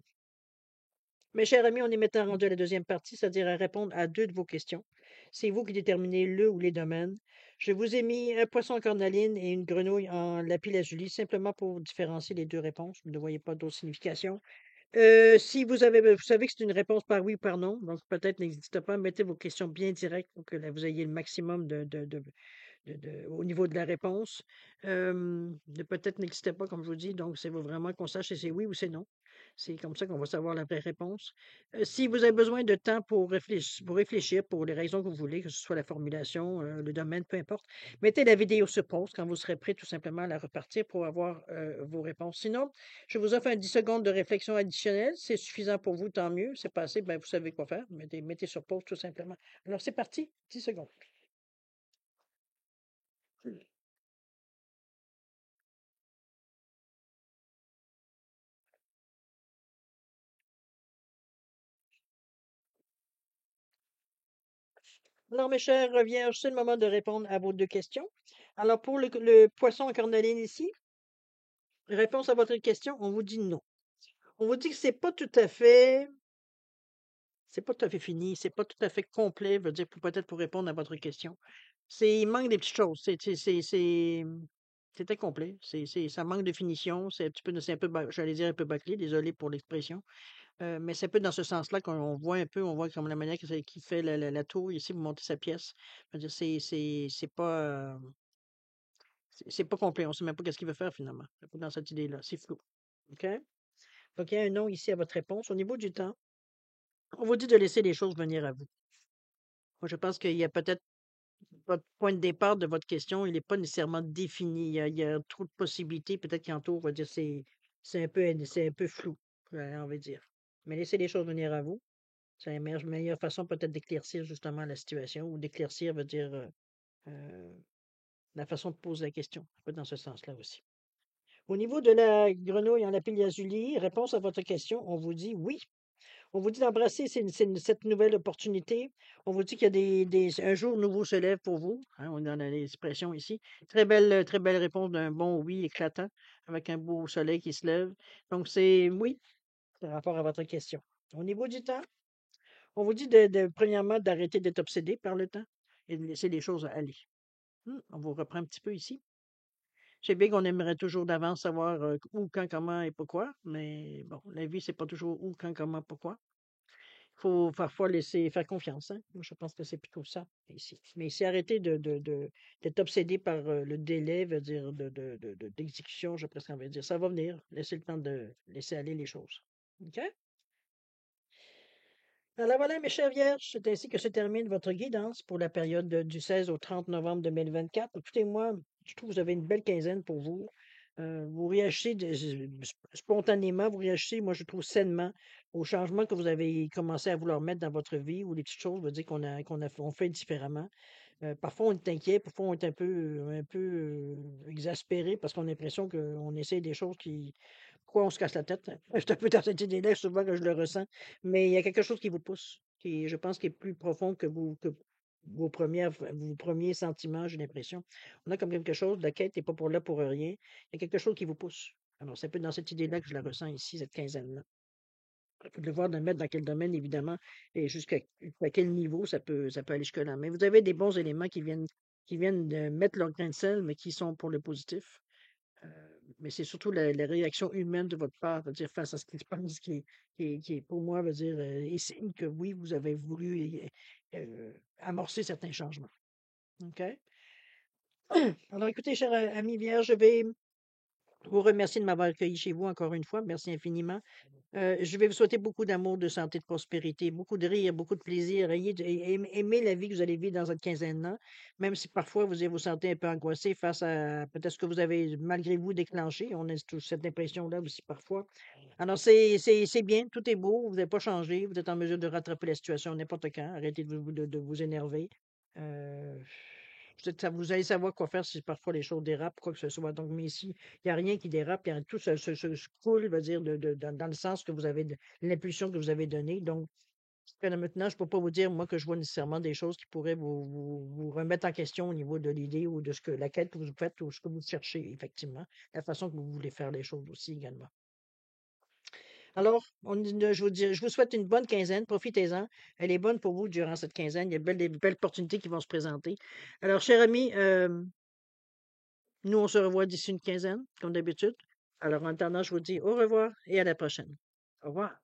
Mes chers amis, on est maintenant rendu à la deuxième partie, c'est-à-dire à répondre à deux de vos questions. C'est vous qui déterminez le ou les domaines. Je vous ai mis un poisson en cornaline et une grenouille en lapis-lazuli, simplement pour vous différencier les deux réponses. Vous ne voyez pas d'autre signification. Si vous avez, vous savez que c'est une réponse par oui ou par non, donc peut-être n'hésitez pas, mettez vos questions bien directes pour que là, vous ayez le maximum au niveau de la réponse. Peut-être n'existait pas, comme je vous dis, donc c'est vraiment qu'on sache si c'est oui ou c'est non. C'est comme ça qu'on va savoir la vraie réponse. Si vous avez besoin de temps pour réfléchir pour les raisons que vous voulez, que ce soit la formulation, le domaine, peu importe, mettez la vidéo sur pause quand vous serez prêt tout simplement à la repartir pour avoir vos réponses. Sinon, je vous offre un 10 secondes de réflexion additionnelle. C'est suffisant pour vous, tant mieux. C'est pas assez, ben, vous savez quoi faire. Mettez sur pause tout simplement. Alors c'est parti, 10 secondes. Alors, mes chers vierges, c'est le moment de répondre à vos deux questions. Alors, pour le poisson en cornaline ici, réponse à votre question, on vous dit non. On vous dit que c'est pas tout à fait fini, c'est pas tout à fait complet, veut dire peut-être pour répondre à votre question. Il manque des petites choses. C'est incomplet. Ça manque de finition. C'est un petit peu, c'est un peu, j'allais dire un peu bâclé, désolé pour l'expression. Mais c'est un peu dans ce sens-là qu'on voit un peu, on voit comme la manière qu'il fait la tour ici pour monter sa pièce. Je veux dire, c'est pas complet. On sait même pas qu'est-ce qu'il veut faire finalement. C'est pas dans cette idée-là. C'est flou. OK? Donc, il y a un nom ici à votre réponse. Au niveau du temps, on vous dit de laisser les choses venir à vous. Moi, je pense qu'il y a peut-être votre point de départ de votre question, il n'est pas nécessairement défini. Il y a trop de possibilités, peut-être qu'entour, on va dire, c'est un peu flou, on va dire. Mais laissez les choses venir à vous. C'est la meilleure façon peut-être d'éclaircir justement la situation ou d'éclaircir, veut dire, euh, la façon de poser la question. Un peu dans ce sens-là aussi. Au niveau de la grenouille en lapis lazuli, réponse à votre question, on vous dit oui. On vous dit d'embrasser cette nouvelle opportunité. On vous dit qu'il y a un jour nouveau se lève pour vous. Hein, on est dans l'expression ici. Très belle réponse d'un bon oui éclatant, avec un beau soleil qui se lève. Donc, c'est oui, par rapport à votre question. Au niveau du temps, on vous dit premièrement d'arrêter d'être obsédé par le temps et de laisser les choses aller. On vous reprend un petit peu ici. Je sais bien qu'on aimerait toujours d'avance savoir où, quand, comment et pourquoi, mais bon, la vie, c'est pas toujours où, quand, comment, pourquoi. Il faut parfois laisser faire confiance, hein. Moi, je pense que c'est plutôt ça ici. Mais c'est arrêter d'être obsédé par le délai, veut dire d'exécution, je presque envie de dire. Ça va venir. Laissez le temps de laisser aller les choses. OK? Alors voilà, mes chers vierges, c'est ainsi que se termine votre guidance pour la période du 16 au 30 novembre 2024. Écoutez-moi, je trouve que vous avez une belle quinzaine pour vous. Vous réagissez spontanément, vous réagissez, moi je trouve sainement, aux changements que vous avez commencé à vouloir mettre dans votre vie ou les petites choses, veut dire on fait différemment. Parfois on est inquiet, parfois on est un peu exaspéré parce qu'on a l'impression qu'on essaie des choses qui, pourquoi on se casse la tête? Je suis un peu dans cette idée-là, souvent que je le ressens. Mais il y a quelque chose qui vous pousse, je pense, qui est plus profond que vos premiers sentiments, j'ai l'impression. On a comme quelque chose, la quête n'est pas pour là pour rien. Il y a quelque chose qui vous pousse. Alors, c'est un peu dans cette idée-là que je la ressens ici, cette quinzaine-là. Il faut le voir de mettre dans quel domaine, évidemment, et jusqu'à quel niveau ça peut aller jusque-là. Mais vous avez des bons éléments qui viennent de mettre leur grain de sel, mais qui sont pour le positif. Mais c'est surtout la réaction humaine de votre part, veut dire, face à ce qui se passe, qui est pour moi, veut dire, est signe que oui, vous avez voulu amorcer certains changements. OK? Alors, écoutez, cher ami vierge, je vais vous remercier de m'avoir accueilli chez vous encore une fois. Merci infiniment. Je vais vous souhaiter beaucoup d'amour, de santé, de prospérité, beaucoup de rire, beaucoup de plaisir. Aimez la vie que vous allez vivre dans cette quinzaine-là, même si parfois vous sentez un peu angoissé face à peut-être ce que vous avez malgré vous déclenché. On a tous cette impression-là aussi parfois. Alors, c'est bien, tout est beau, vous n'avez pas changé, vous êtes en mesure de rattraper la situation n'importe quand. Arrêtez de vous énerver. Euh, Vous allez savoir quoi faire si parfois les choses dérapent, quoi que ce soit. Donc, mais ici, il n'y a rien qui dérape, tout se coule, va dire, dans le sens que vous avez, l'impulsion que vous avez donnée. Donc, jusqu'à maintenant, je ne peux pas vous dire, moi, que je vois nécessairement des choses qui pourraient vous remettre en question au niveau de l'idée ou de la quête que vous faites ou ce que vous cherchez, effectivement, la façon que vous voulez faire les choses aussi également. Alors, je vous souhaite une bonne quinzaine, profitez-en. Elle est bonne pour vous durant cette quinzaine. Il y a des belles opportunités qui vont se présenter. Alors, cher ami, nous, on se revoit d'ici une quinzaine, comme d'habitude. Alors, en attendant, je vous dis au revoir et à la prochaine. Au revoir.